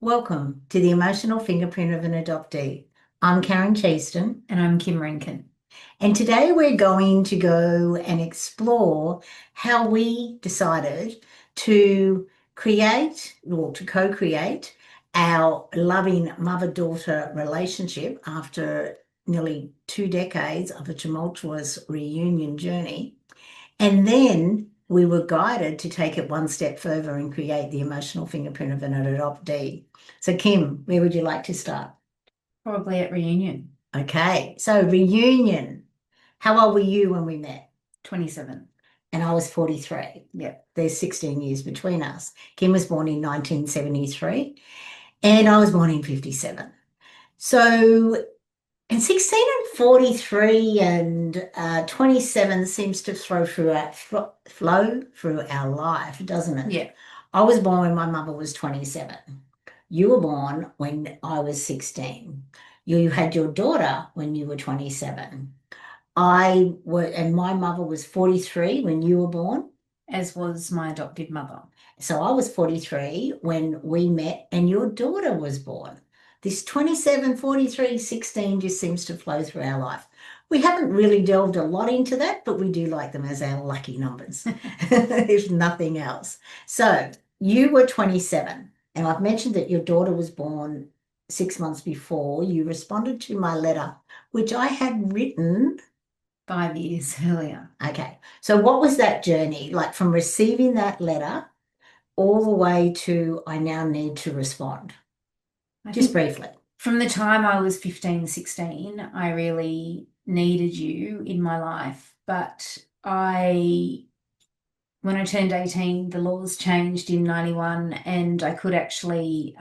Welcome to the Emotional Fingerprint of an Adoptee. I'm Karen Chaston. And I'm Kim Rankin. And today we're going to go and explore how we decided to create or to co-create our loving mother-daughter relationship after nearly 2 decades of a tumultuous reunion journey. And then we were guided to take it one step further and create the emotional fingerprint of an adoptee. So, Kim, where would you like to start? Probably at reunion. Okay, so reunion. How old were you when we met? 27. And I was 43. Yeah. There's 16 years between us. Kim was born in 1973 and I was born in 57. So, and 16 and 43 and 27 seems to flow through our life, doesn't it? Yeah. I was born when my mother was 27. You were born when I was 16. You had your daughter when you were 27. And my mother was 43 when you were born. As was my adopted mother. So I was 43 when we met and your daughter was born. This 27, 43, 16 just seems to flow through our life. We haven't really delved a lot into that, but we do like them as our lucky numbers, if nothing else. So you were 27, and I've mentioned that your daughter was born 6 months before. You responded to my letter, which I had written 5 years earlier. Okay. So what was that journey like from receiving that letter all the way to I now need to respond? Just briefly. From the time I was 15, 16, I really needed you in my life. But when I turned 18, the laws changed in 91 and I could actually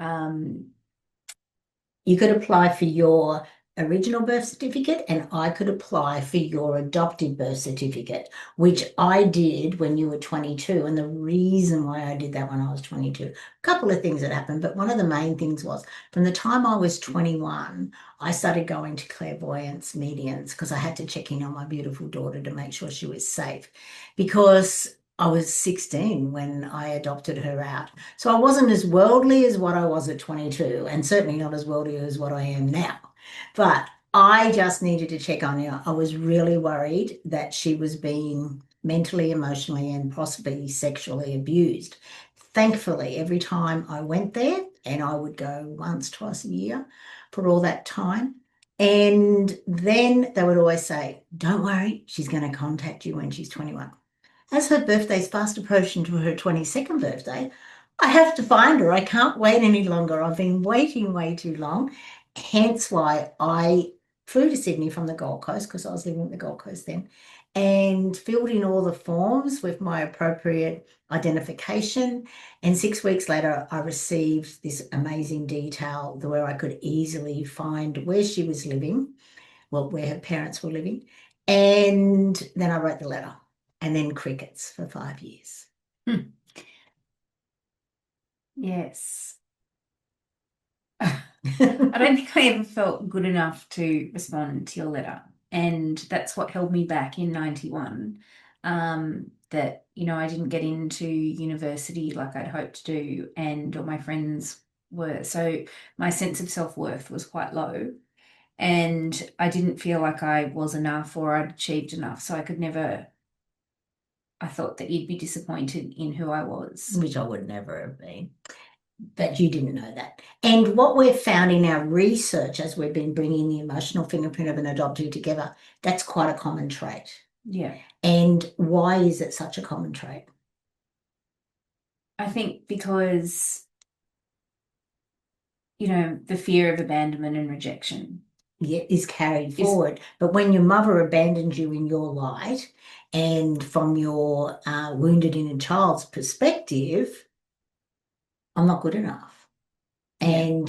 You could apply for your original birth certificate and I could apply for your adopted birth certificate, which I did when you were 22. And the reason why I did that when I was 22, a couple of things that happened, but one of the main things was from the time I was 21, I started going to clairvoyance mediums because I had to check in on my beautiful daughter to make sure she was safe, because I was 16 when I adopted her out. So I wasn't as worldly as what I was at 22 and certainly not as worldly as what I am now. But I just needed to check on her. I was really worried that she was being mentally, emotionally, and possibly sexually abused. Thankfully, every time I went there, and I would go once, twice a year for all that time, and then they would always say, don't worry, she's going to contact you when she's 21. As her birthday's fast approaching to her 22nd birthday, I have to find her. I can't wait any longer. I've been waiting way too long. Hence why I flew to Sydney from the Gold Coast, because I was living at the Gold Coast then, and filled in all the forms with my appropriate identification. And 6 weeks later, I received this amazing detail where I could easily find where she was living, well, where her parents were living. And then I wrote the letter. And then crickets for 5 years. Yes. I don't think I ever felt good enough to respond to your letter. And that's what held me back in 91. That, I didn't get into university like I'd hoped to do, and all my friends were. So my sense of self-worth was quite low. And I didn't feel like I was enough or I'd achieved enough. So I thought that you'd be disappointed in who I was. Which I would never have been. But you didn't know that. And what we've found in our research as we've been bringing the emotional fingerprint of an adoptee together, that's quite a common trait. Yeah. And why is it such a common trait? I think because, the fear of abandonment and rejection is carried forward. But when your mother abandons you in your light, and from your wounded inner child's perspective, I'm not good enough. And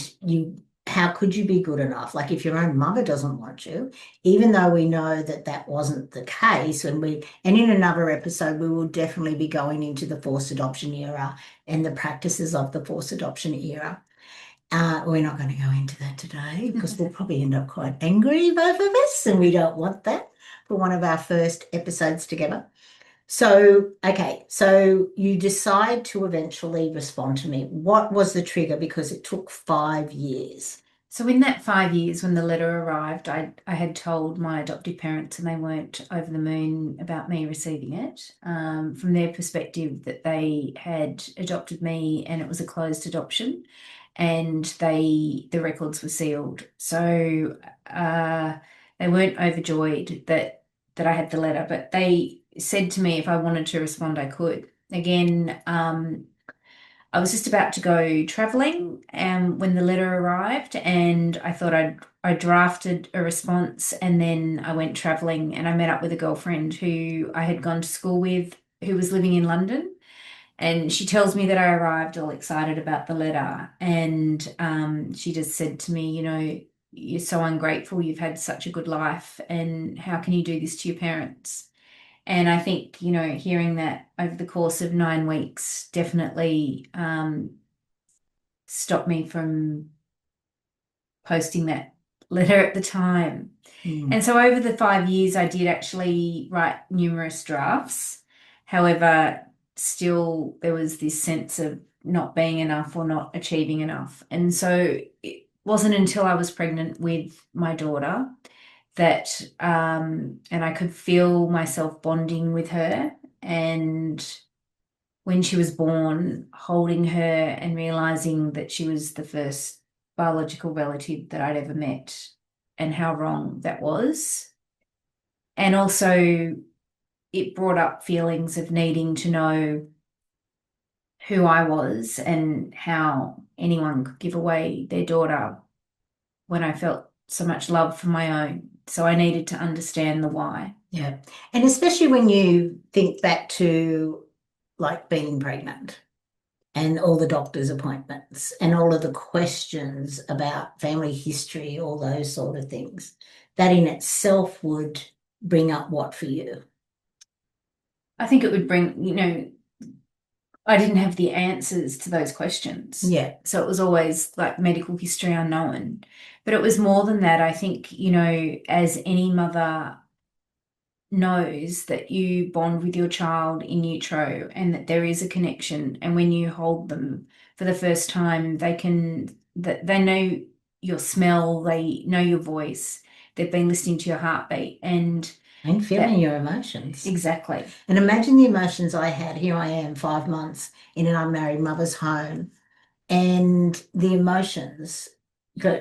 how could you be good enough? Like if your own mother doesn't want you, even though we know that that wasn't the case, and in another episode, we will definitely be going into the forced adoption era and the practices of the forced adoption era. We're not going to go into that today because we'll probably end up quite angry, both of us, and we don't want that for one of our first episodes together. So, okay, so you decide to eventually respond to me. What was the trigger? Because it took 5 years. So in that 5 years, when the letter arrived, I had told my adoptive parents, and they weren't over the moon about me receiving it. From their perspective, that they had adopted me, and it was a closed adoption, and the records were sealed. So they weren't overjoyed that I had the letter, but they said to me if I wanted to respond, I could. Again, I was just about to go traveling when the letter arrived, and I thought I drafted a response, and then I went traveling, and I met up with a girlfriend who I had gone to school with who was living in London. And she tells me that I arrived all excited about the letter, and she just said to me, you're so ungrateful. You've had such a good life, and how can you do this to your parents? And I think, hearing that over the course of 9 weeks definitely stopped me from posting that letter at the time. And so over the 5 years, I did actually write numerous drafts. However, still there was this sense of not being enough or not achieving enough. And so it wasn't until I was pregnant with my daughter that and I could feel myself bonding with her. And when she was born, holding her and realizing that she was the first biological relative that I'd ever met, and how wrong that was. And also, it brought up feelings of needing to know who I was and how anyone could give away their daughter when I felt so much love for my own. So I needed to understand the why. Yeah. And especially when you think back to like being pregnant and all the doctor's appointments and all of the questions about family history, all those sort of things, that in itself would bring up what for you? I think it would bring, I didn't have the answers to those questions. Yeah. So it was always like medical history unknown. But it was more than that. I think, as any mother knows, that you bond with your child in utero and that there is a connection. And when you hold them for the first time, they know your smell, they know your voice, they've been listening to your heartbeat and feeling your emotions. Exactly. And imagine the emotions I had. Here I am, 5 months in an unmarried mother's home, and the emotions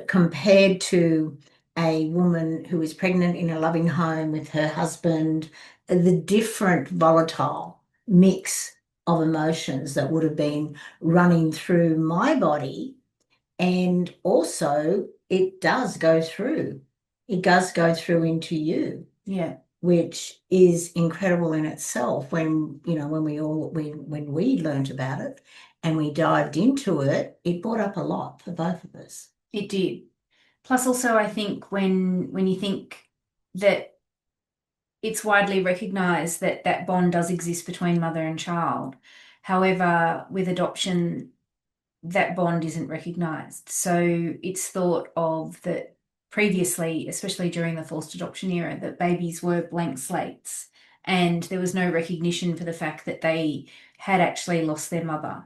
compared to a woman who is pregnant in a loving home with her husband, the different volatile mix of emotions that would have been running through my body. And also it does go through into you. Yeah. Which is incredible in itself when we learnt about it and we dived into it, it brought up a lot for both of us. It did. Plus, also, I think when you think that it's widely recognised that that bond does exist between mother and child. However, with adoption, that bond isn't recognised. So it's thought of that previously, especially during the forced adoption era, that babies were blank slates, and there was no recognition for the fact that they had actually lost their mother.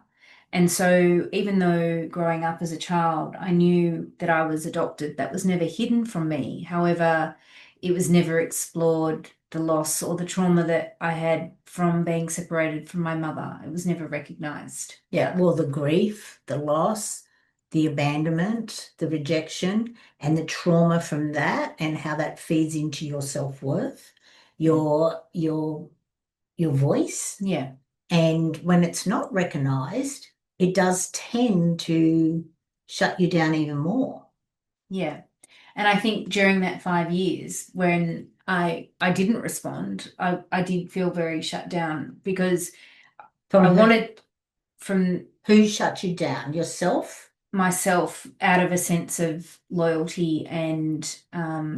And so even though growing up as a child, I knew that I was adopted, that was never hidden from me. However, it was never explored, the loss or the trauma that I had from being separated from my mother. It was never recognised. Yeah, well, the grief, the loss, the abandonment, the rejection, and the trauma from that, and how that feeds into your self-worth, your voice. Yeah. And when it's not recognised, it does tend to shut you down even more. Yeah. And I think during that 5 years when I didn't respond, I did feel very shut down because wanted from who shut you down? Yourself? Myself, out of a sense of loyalty and I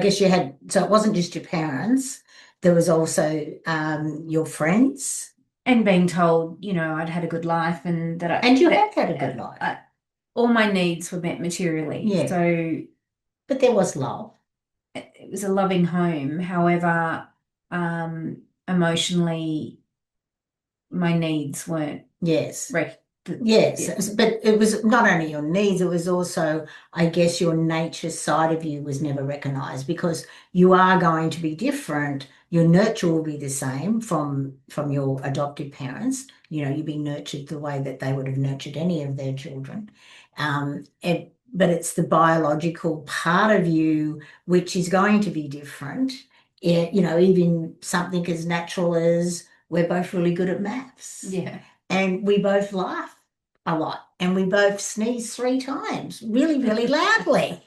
guess you had, so it wasn't just your parents, there was also your friends. And being told, I'd had a good life and that And you had had a good life. All my needs were met materially. Yeah. So, but there was love. it was a loving home. However, emotionally, my needs weren't Yes. rec- Yes, yeah. but it was not only your needs, it was also, I guess, your nature side of you was never recognized because you are going to be different. Your nurture will be the same from your adoptive parents. You'll be nurtured the way that they would have nurtured any of their children. But it's the biological part of you which is going to be different. Even something as natural as we're both really good at maths. Yeah. And we both laugh a lot and we both sneeze 3 times really, really loudly.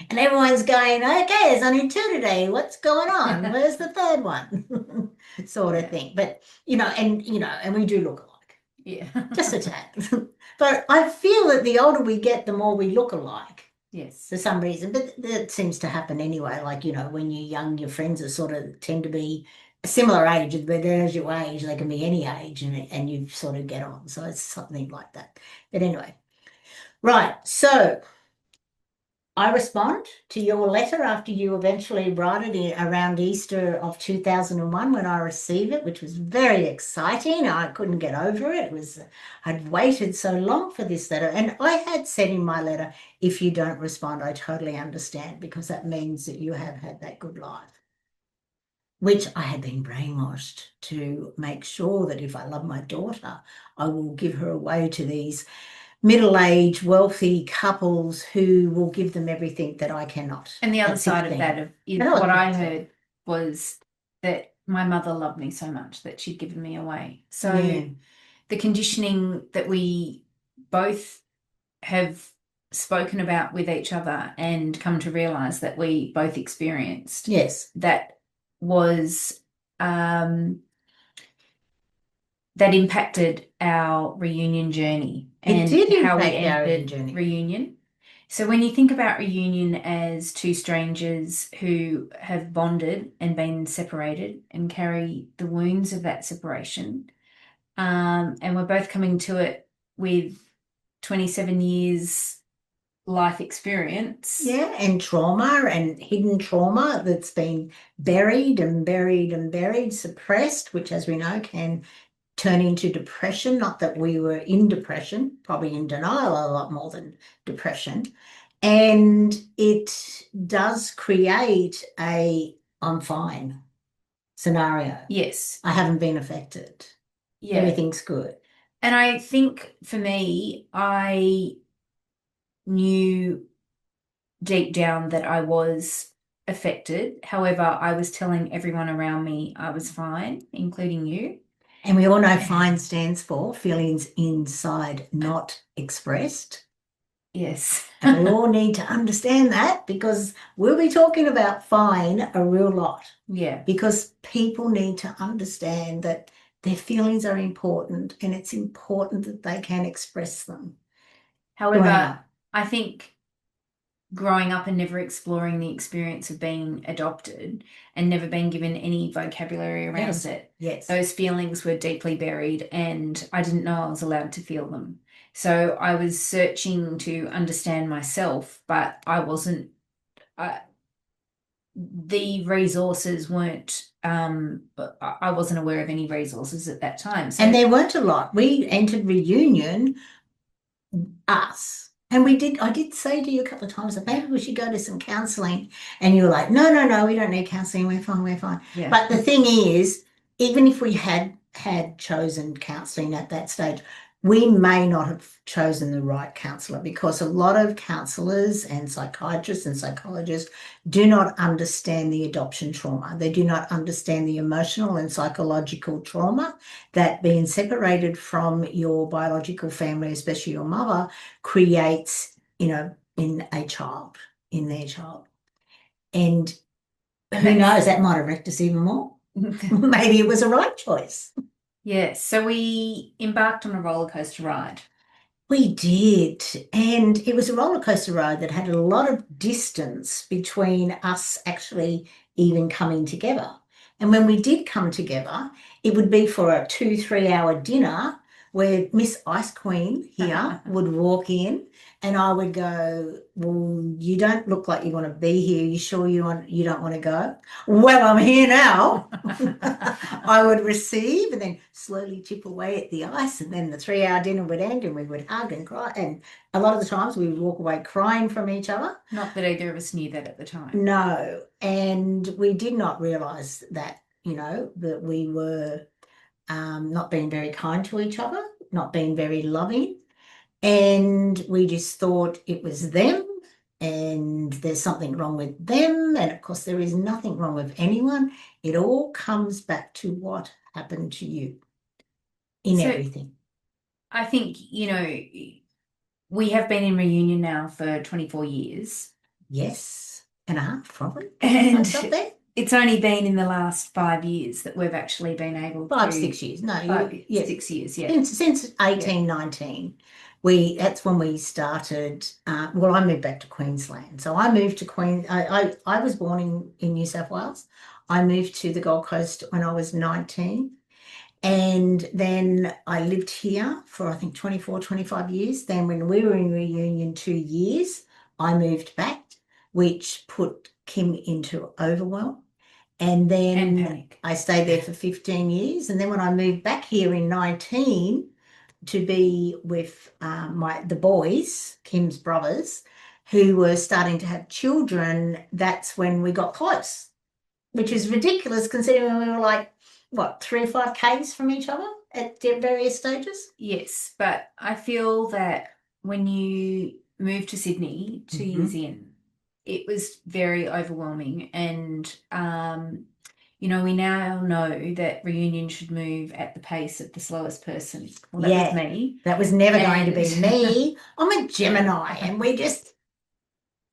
And everyone's going, okay, there's only 2 today. What's going on? Where's the third one? Sort of thing. But, and we do look alike. Yeah. Just a tad. But I feel that the older we get, the more we look alike. Yes. For some reason. But that seems to happen anyway. Like, when you're young, your friends are sort of tend to be a similar age, but then as you age, they can be any age and you sort of get on. So it's something like that. But anyway, right. So I respond to your letter after you eventually write it around Easter of 2001 when I receive it, which was very exciting. I couldn't get over it. I'd waited so long for this letter. And I had said in my letter, if you don't respond, I totally understand because that means that you have had that good life, which I had been brainwashed to make sure that if I love my daughter, I will give her away to these middle-aged, wealthy couples who will give them everything that I cannot. And the other at side of 16. that what I heard was that my mother loved me so much that she'd given me away. So Yeah. the conditioning that we both have spoken about with each other and come to realize that we both experienced, Yes. that was that impacted our reunion journey and It did how we impact our ended journey. reunion. So when you think about reunion as two strangers who have bonded and been separated and carry the wounds of that separation, and we're both coming to it with 27 years life experience. Yeah, and trauma and hidden trauma that's been buried and buried and buried, suppressed, which as we know can turn into depression. Not that we were in depression, probably in denial a lot more than depression. And it does create a I'm fine scenario. Yes. I haven't been affected. Yeah. Everything's good. And I think for me, I knew deep down that I was affected. However, I was telling everyone around me I was fine, including you. And we all know FINE stands for feelings inside not expressed. Yes. And we all need to understand that because we'll be talking about FINE a real lot. Yeah. Because people need to understand that their feelings are important and it's important that they can express them. However, I think growing up and never exploring the experience of being adopted and never being given any vocabulary around it. Yes. Those feelings were deeply buried and I didn't know I was allowed to feel them. So I was searching to understand myself, but I wasn't, the resources weren't, I wasn't aware of any resources at that time. So, and there weren't a lot. We entered reunion, us. And I did say to you a couple of times that maybe we should go to some counselling. And you were like, no, we don't need counselling. We're fine. Yeah. But the thing is, even if we had chosen counselling at that stage, we may not have chosen the right counsellor because a lot of counsellors and psychiatrists and psychologists do not understand the adoption trauma. They do not understand the emotional and psychological trauma that being separated from your biological family, especially your mother, creates, in a child, in their child. And who knows, that might have wrecked us even more. Maybe it was a right choice. Yes, so we embarked on a roller coaster ride. We did. And it was a roller coaster ride that had a lot of distance between us actually even coming together. And when we did come together, it would be for a 2-3 hour dinner where Miss Ice Queen here would walk in and I would go, well, you don't look like you want to be here. You sure you don't want to go? Well, I'm here now. I would receive and then slowly chip away at the ice, and then the 3-hour dinner would end and we would hug and cry. And a lot of the times we would walk away crying from each other. Not that either of us knew that at the time. No. And we did not realize that, that we were not being very kind to each other, not being very loving. And we just thought it was them and there's something wrong with them. And of course, there is nothing wrong with anyone. It all comes back to what happened to you in everything. I think, we have been in reunion now for 24 years. Yes, and a half, probably. And it's only been in the last 5 years that we've actually been able to. 6 years. No, 6 years, yeah. Since 1819. That's when we started. Well, I moved back to Queensland. So I moved to I was born in New South Wales. I moved to the Gold Coast when I was 19. And then I lived here for, I think, 24, 25 years. Then when we were in reunion 2 years, I moved back, which put Kim into overwhelm. And then I stayed there for 15 years. And then when I moved back here in 19 to be with the boys, Kim's brothers, who were starting to have children, that's when we got close, which is ridiculous considering we were like, 3 or 5 Ks from each other at various stages? Yes, but I feel that when you moved to Sydney 2 years in, it was very overwhelming. And, we now know that reunion should move at the pace of the slowest person. Well, that was me. That was never going to be me. I'm a Gemini and we just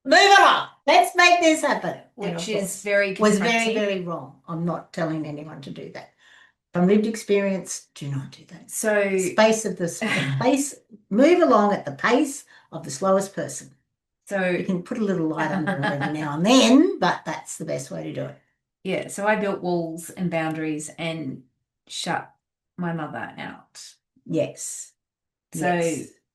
move along. Let's make this happen. Which is very was very, very wrong. I'm not telling anyone to do that. From lived experience, do not do that. So move along at the pace of the slowest person. So you can put a little light under it every now and then, but that's the best way to do it. Yeah. So I built walls and boundaries and shut my mother out. Yes.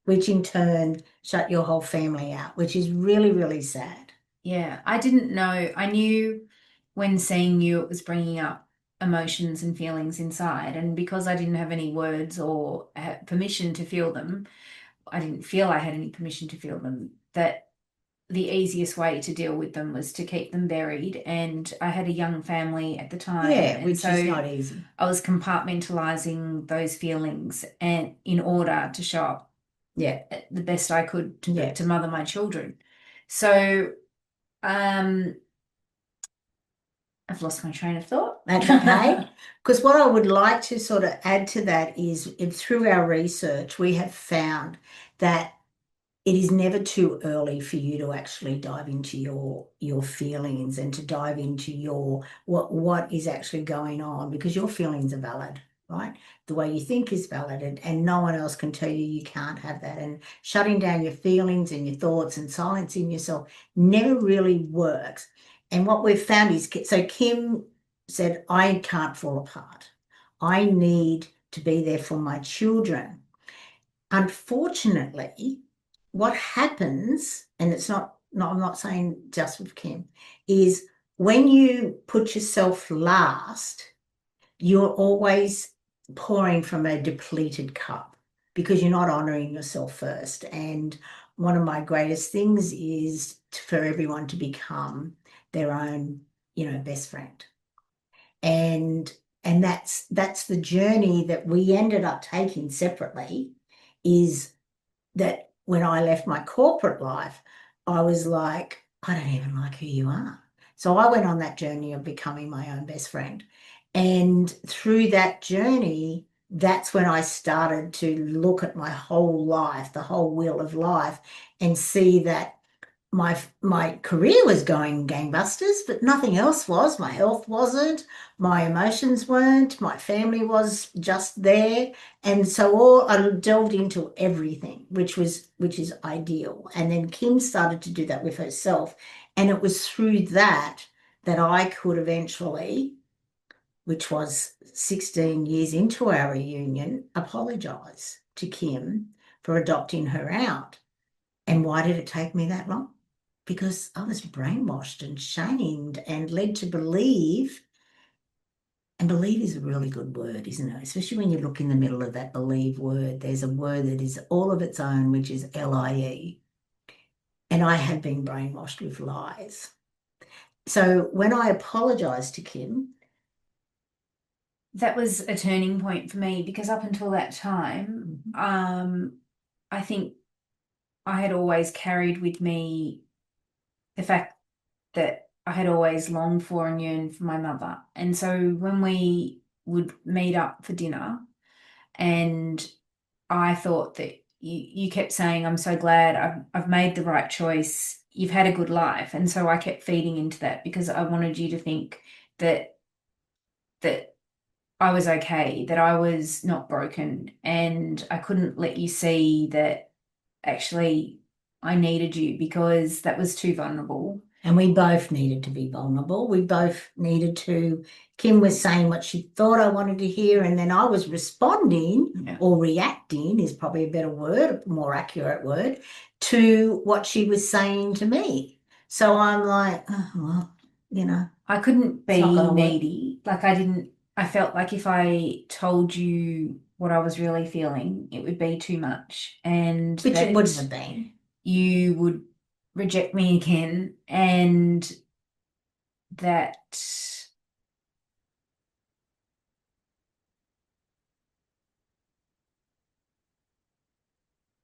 Which in turn shut your whole family out, which is really, really sad. Yeah. I didn't know. I knew when seeing you, it was bringing up emotions and feelings inside. And because I didn't have any words or permission to feel them, I didn't feel I had any permission to feel them, that the easiest way to deal with them was to keep them buried. And I had a young family at the time. Yeah, which is not easy. I was compartmentalizing those feelings and in order to show up the best I could to mother my children. So I've lost my train of thought. That's okay. Because what I would like to sort of add to that is through our research, we have found that it is never too early for you to actually dive into your feelings and to dive into what is actually going on, because your feelings are valid, right? The way you think is valid, and no one else can tell you can't have that. And shutting down your feelings and your thoughts and silencing yourself never really works. And what we've found is, so Kim said, I can't fall apart. I need to be there for my children. Unfortunately, what happens, and I'm not saying just with Kim, is when you put yourself last, you're always pouring from a depleted cup because you're not honoring yourself first. And one of my greatest things is for everyone to become their own, best friend. And that's the journey that we ended up taking separately, is that when I left my corporate life, I was like, I don't even like who you are. So I went on that journey of becoming my own best friend. And through that journey, that's when I started to look at my whole life, the whole wheel of life, and see that my career was going gangbusters, but nothing else was. My health wasn't, my emotions weren't, my family was just there. And so I delved into everything, which is ideal. And then Kim started to do that with herself. And it was through that I could eventually which was 16 years into our reunion, apologise to Kim for adopting her out. And why did it take me that long? Because I was brainwashed and shamed and led to believe, and believe is a really good word, isn't it? Especially when you look in the middle of that believe word, there's a word that is all of its own, which is LIE. And I had been brainwashed with lies. So when I apologised to Kim, that was a turning point for me, because up until that time, I think I had always carried with me the fact that I had always longed for and yearned for my mother. And so when we would meet up for dinner, and I thought that you kept saying, I'm so glad I've made the right choice. You've had a good life. And so I kept feeding into that, because I wanted you to think that I was okay, that I was not broken, and I couldn't let you see that actually I needed you, because that was too vulnerable. and we both needed to be vulnerable. We both needed to, Kim was saying what she thought I wanted to hear, and then I was responding, or reacting is probably a better word, a more accurate word, to what she was saying to me. So I'm like, oh, well, I couldn't it's not be gonna work. needy. I felt like if I told you what I was really feeling, it would be too much, and Which it that wouldn't have been. you would reject me again, and that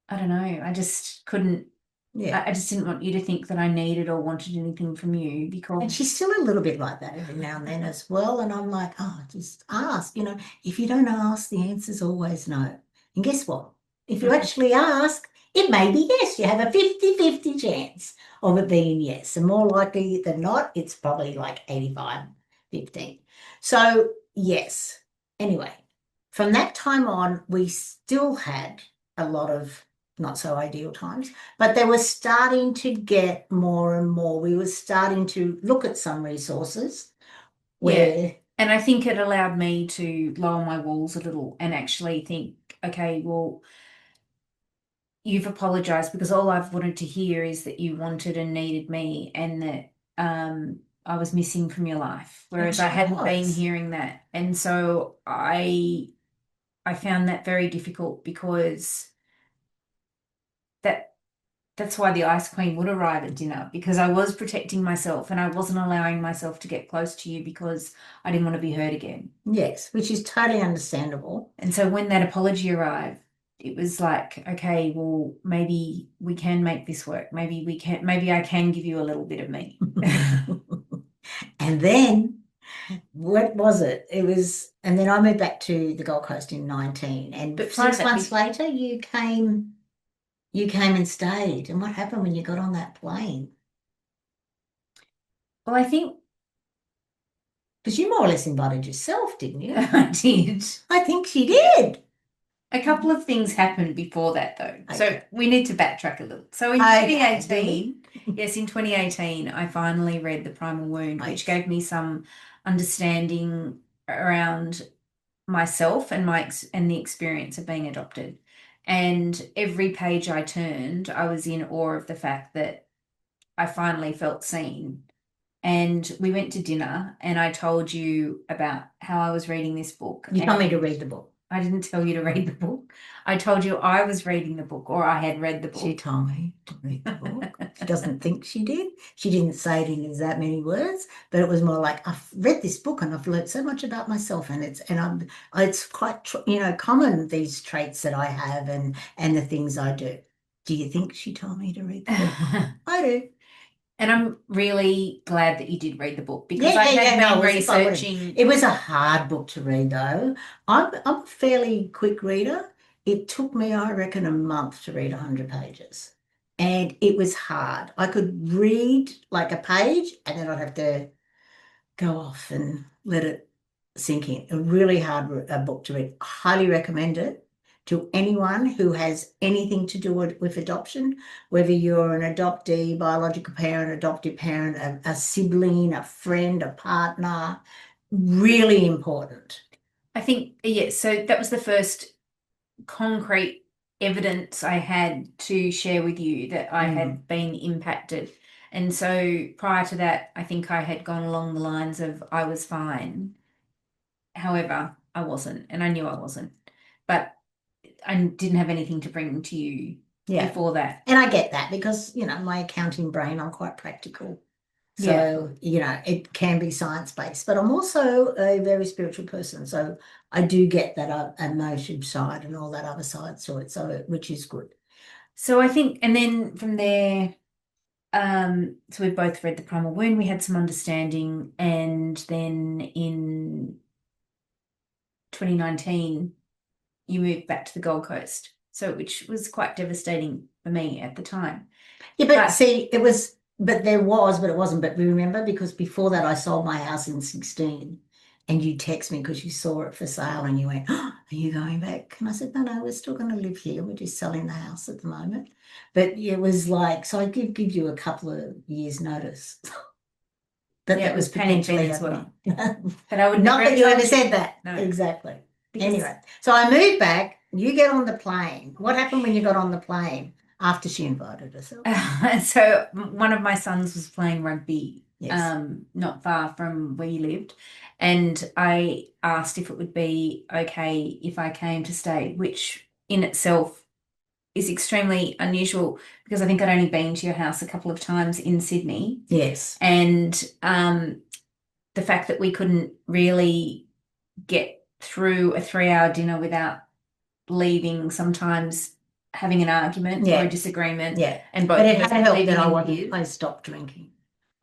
I don't know, I just couldn't. Yeah. I just didn't want you to think that I needed or wanted anything from you, And because she's still a little bit like that every now and then as well. And I'm like, oh, just ask. If you don't ask, the answer's always no. And guess what? If you actually ask, it may be yes. You have a 50-50 chance of it being yes. And more likely than not, it's probably like 85-15. So, yes. Anyway, from that time on, we still had a lot of not so ideal times, but they were starting to get more and more. We were starting to look at some resources where, and I think it allowed me to lower my walls a little and actually think, okay, well, you've apologized, because all I've wanted to hear is that you wanted and needed me, and that I was missing from your life, whereas I hadn't been hearing that. And so I found that very difficult, because that's why the Ice Queen would arrive at dinner, because I was protecting myself and I wasn't allowing myself to get close to you, because I didn't want to be hurt again. yes, which is totally understandable. And so when that apology arrived, it was like, okay, well, maybe we can make this work. Maybe I can give you a little bit of me. And then, what was it? And then I moved back to the Gold Coast in 19. And But 6 months later, you came and stayed. And what happened when you got on that plane? Well, I think, because you more or less invited yourself, didn't you? I did. I think she did. A couple of things happened before that, though. Okay. So we need to backtrack a little. So in 2018, I finally read The Primal Wound, which gave me some understanding around myself and the experience of being adopted. And every page I turned, I was in awe of the fact that I finally felt seen. And we went to dinner, and I told you about how I was reading this book. You told me to read the book. I didn't tell you to read the book. I told you I was reading the book, or I had read the book. She told me to read the book. She doesn't think she did. She didn't say it in that many words, but it was more like, I've read this book and I've learned so much about myself, and it's quite common, these traits that I have and the things I do. Do you think she told me to read the book? I do. And I'm really glad that you did read the book, because I had been researching. It was a hard book to read, though. I'm a fairly quick reader. It took me, I reckon, a month to read 100 pages. And it was hard. I could read like a page and then I'd have to go off and let it sink in. A really hard book to read. I highly recommend it to anyone who has anything to do with adoption, whether you're an adoptee, biological parent, adoptive parent, a sibling, a friend, a partner. really important. I think, yes, so that was the first concrete evidence I had to share with you that I had been impacted. And so prior to that, I think I had gone along the lines of I was fine. However, I wasn't, and I knew I wasn't. But I didn't have anything to bring to you before that. And I get that because, my accounting brain, I'm quite practical. So, it can be science-based, but I'm also a very spiritual person. So I do get that emotive side and all that other side to it, so which is good. So I think, and then from there, so we both read The Primal Wound, we had some understanding, and then in 2019, you moved back to the Gold Coast. So, which was quite devastating for me at the time. Yeah, but see, it was, but there was, but it wasn't. But remember, because before that, I sold my house in 16, and you text me because you saw it for sale, and you went, "Oh, are you going back?" And I said, "No, we're still going to live here. We're just selling the house at the moment." But it was like, so I give you a couple of years' notice. That was potentially as happening. well. But I would Not never that you have ever told said that. No. Exactly. Because- Anyway, so I moved back. You get on the plane. What happened when you got on the plane after she invited herself? So one of my sons was playing rugby, Yes. not far from where you lived, and I asked if it would be okay if I came to stay, which in itself is extremely unusual because I think I'd only been to your house a couple of times in Sydney. Yes. And the fact that we couldn't really get through a 3-hour dinner without leaving, sometimes having an argument or a disagreement. Yeah. And both But it of us had helped leaving that in I stopped drinking.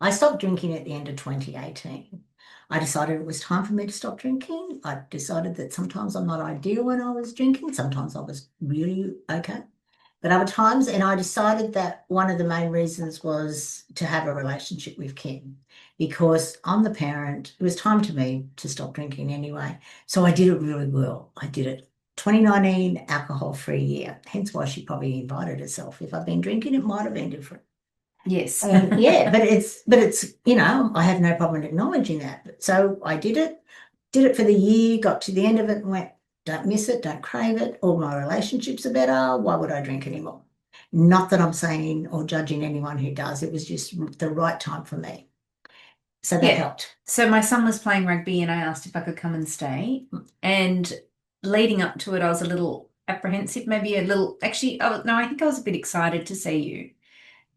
I stopped drinking at the end of 2018. I decided it was time for me to stop drinking. I decided that sometimes I'm not ideal when I was drinking. Sometimes I was really okay. But other times, and I decided that one of the main reasons was to have a relationship with Kim because I'm the parent. It was time to me to stop drinking anyway. So I did it really well. I did it 2019 alcohol-free year, hence why she probably invited herself. If I'd been drinking, it might have been different. Yes. Yeah, but it's I have no problem acknowledging that. So I did it for the year, got to the end of it and went, don't miss it, don't crave it. All my relationships are better. Why would I drink anymore? Not that I'm saying or judging anyone who does. It was just the right time for me. So that helped. So my son was playing rugby and I asked if I could come and stay. And leading up to it, I was a little apprehensive, maybe a little, actually, no, I think I was a bit excited to see you.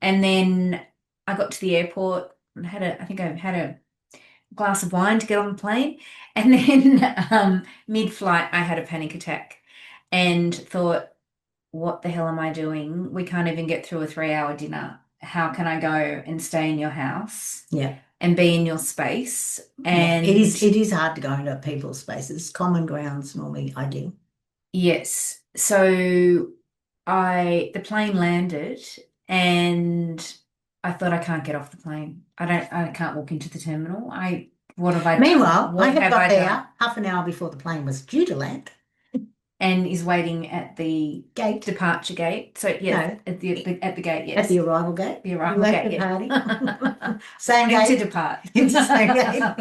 And then I got to the airport and I think I had a glass of wine to get on the plane. And then mid-flight, I had a panic attack and thought, what the hell am I doing? We can't even get through a 3-hour dinner. How can I go and stay in your house? Yeah. And be in your space? And it is hard to go into people's spaces. Common ground's normally ideal. Yes. So the plane landed and I thought I can't get off the plane. I can't walk into the terminal. What have I done? Meanwhile, What I had have got I there done? half an hour before the plane was due to land. And is waiting at the Gate. departure gate. So yes, at the gate, yes. At the arrival gate. The arrival You gate, left the yes. party. Same Ready gate. to depart. It's the same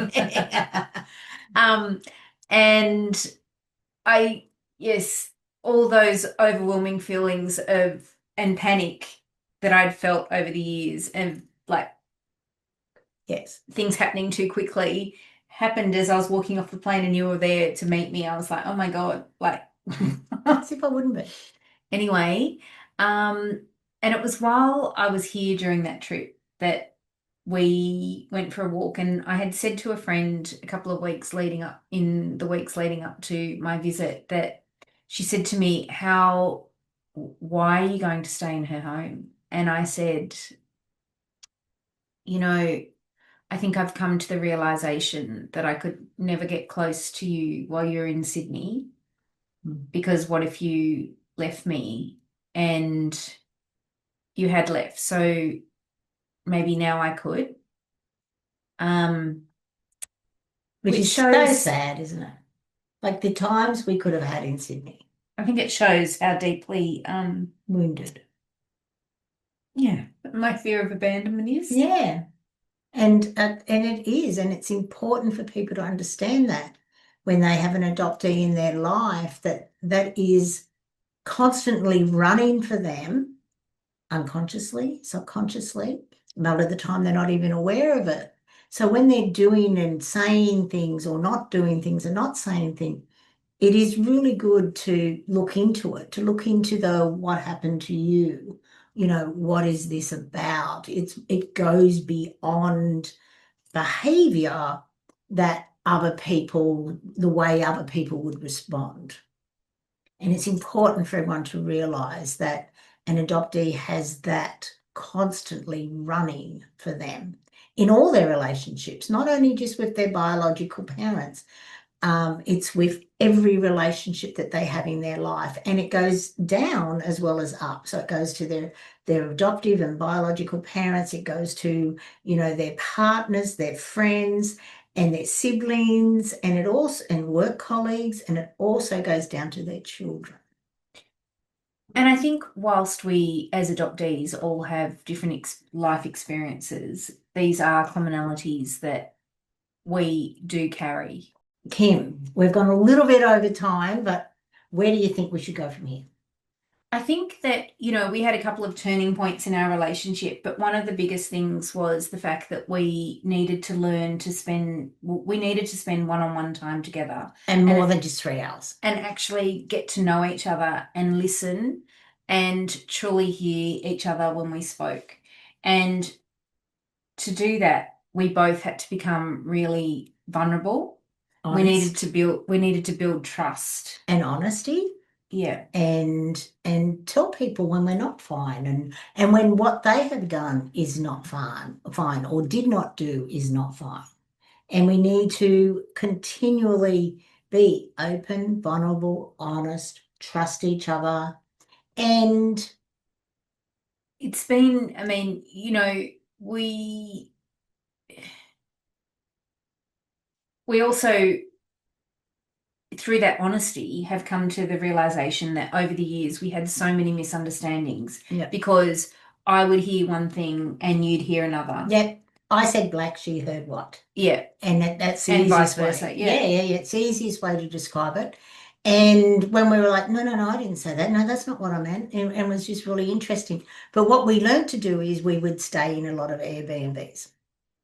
gate. And yes, all those overwhelming feelings and panic that I'd felt over the years and like Yes. things happening too quickly happened as I was walking off the plane and you were there to meet me. I was like, oh my God, like as if I wouldn't be. Anyway, and it was while I was here during that trip that we went for a walk, and I had said to a friend a couple of weeks leading up to my visit that she said to me, why are you going to stay in her home? And I said, I think I've come to the realization that I could never get close to you while you're in Sydney, because what if you left me and you had left? So maybe now I could. Which is so shows sad, isn't it? Like the times we could have had in Sydney. I think it shows how deeply wounded. Yeah, my fear of abandonment is. Yeah. And it is, and it's important for people to understand that when they have an adoptee in their life, that is constantly running for them unconsciously, subconsciously. A lot of the time they're not even aware of it. So when they're doing and saying things or not doing things and not saying things, it is really good to look into it, to look into the what happened to you. What is this about? It goes beyond behavior that the way other people would respond. And it's important for everyone to realize that an adoptee has that constantly running for them in all their relationships, not only just with their biological parents. It's with every relationship that they have in their life, and it goes down as well as up. So it goes to their adoptive and biological parents. It goes to, their partners, their friends, and their siblings, and work colleagues, and it also goes down to their children. And I think whilst we, as adoptees, all have different life experiences, these are commonalities that we do carry. Kim, we've gone a little bit over time, but where do you think we should go from here? I think that, we had a couple of turning points in our relationship, but one of the biggest things was the fact that we needed to spend one-on-one time together. And more than just 3 hours. And actually get to know each other and listen and truly hear each other when we spoke. And to do that, we both had to become really vulnerable. Honest. We needed to build trust and honesty. Yeah. And tell people when we're not fine, and when what they have done is not fine or did not do is not fine. And we need to continually be open, vulnerable, honest, trust each other. And it's been, we also, through that honesty, have come to the realization that over the years we had so many misunderstandings. Yeah. Because I would hear one thing and you'd hear another. Yep. I said black, she heard white. Yeah. And that's the and easiest vice versa. way. Yeah. It's the easiest way to describe it. And when we were like, no, I didn't say that. No, that's not what I meant. And it was just really interesting. But what we learned to do is we would stay in a lot of Airbnbs.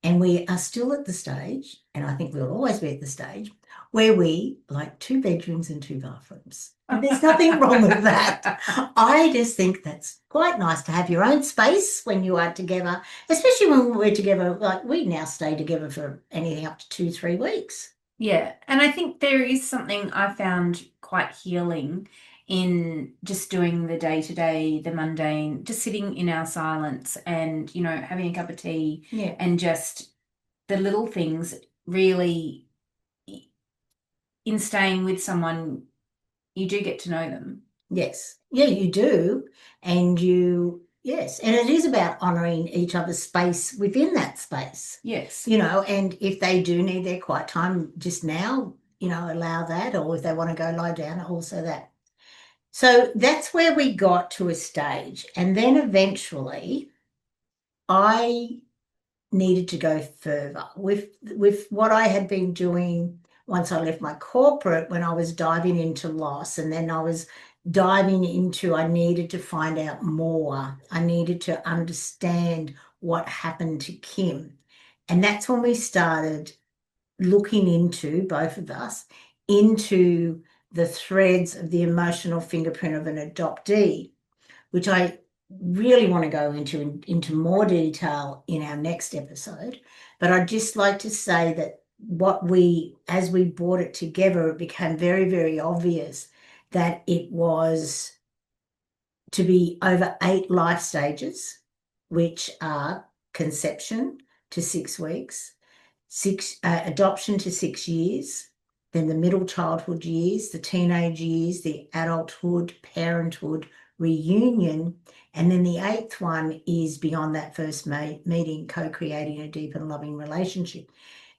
And we are still at the stage, and I think we'll always be at the stage, where we like 2 bedrooms and 2 bathrooms. And there's nothing wrong with that. I just think that's quite nice to have your own space when you are together, especially when we're together. Like we now stay together for anything up to 2-3 weeks. Yeah. And I think there is something I found quite healing in just doing the day-to-day, the mundane, just sitting in our silence and, having a cup of tea. Yeah. And just the little things really, in staying with someone, you do get to know them. Yes. Yeah, you do. And yes. And it is about honouring each other's space within that space. Yes. And if they do need their quiet time just now, allow that. Or if they want to go lie down, also that. So that's where we got to a stage. And then eventually I needed to go further with what I had been doing once I left my corporate, when I was diving into loss, and then I was diving into, I needed to find out more. I needed to understand what happened to Kim. And that's when we started looking into, both of us, into the threads of the emotional fingerprint of an adoptee, which I really want to go into more detail in our next episode. But I'd just like to say that as we brought it together, it became very, very obvious that it was to be over 8 life stages, which are conception to 6 weeks, adoption to 6 years, then the middle childhood years, the teenage years, the adulthood, parenthood, reunion, and then the 8th one is beyond that first meeting, co-creating a deep and loving relationship.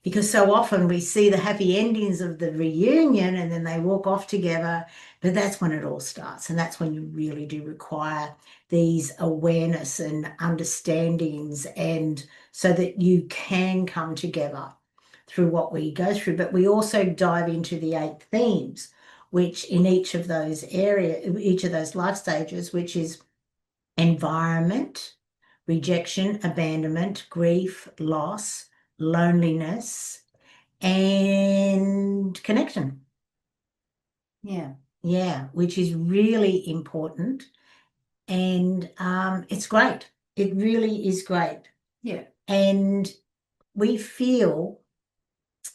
Because so often we see the happy endings of the reunion and then they walk off together, but that's when it all starts. And that's when you really do require these awareness and understandings, and so that you can come together through what we go through. But we also dive into the 8 themes, which in each of those each of those life stages, which is environment, rejection, abandonment, grief, loss, loneliness, and connection. Yeah. Yeah, which is really important. And it's great. It really is great. Yeah. And we feel,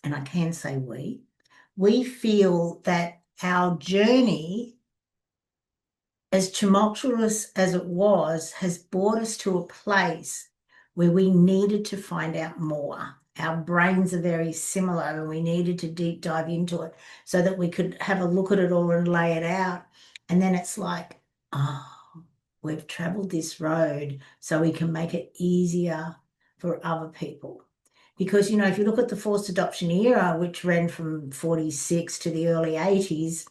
and I can say we feel that our journey, as tumultuous as it was, has brought us to a place where we needed to find out more. Our brains are very similar and we needed to deep dive into it so that we could have a look at it all and lay it out. And then it's like, oh, we've traveled this road so we can make it easier for other people. Because, if you look at the forced adoption era, which ran from 46 to the early 80s,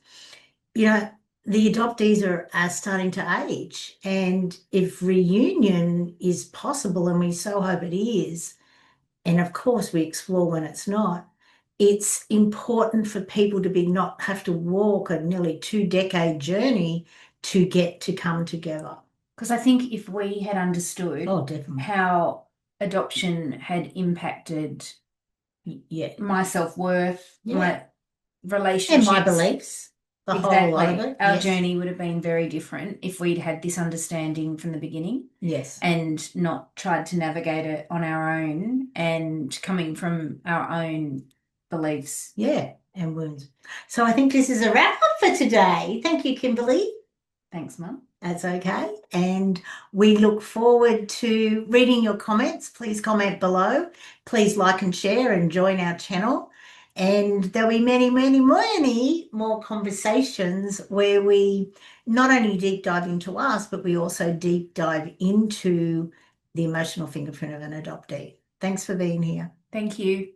the adoptees are starting to age. And if reunion is possible, and we so hope it is, and of course we explore when it's not, it's important for people to not have to walk a nearly 2-decade journey to get to come together. Because I think if we had understood Definitely. how adoption had impacted my self-worth, my relationships, and my beliefs, the whole lot of it. Our journey would have been very different if we'd had this understanding from the beginning. Yes. And not tried to navigate it on our own and coming from our own beliefs. Yeah, and wounds. So I think this is a wrap up for today. Thank you, Kimberly. Thanks, Mum. That's okay. And we look forward to reading your comments. Please comment below. Please like and share and join our channel. And there'll be many, many, many more conversations where we not only deep dive into us, but we also deep dive into the emotional fingerprint of an adoptee. Thanks for being here. Thank you.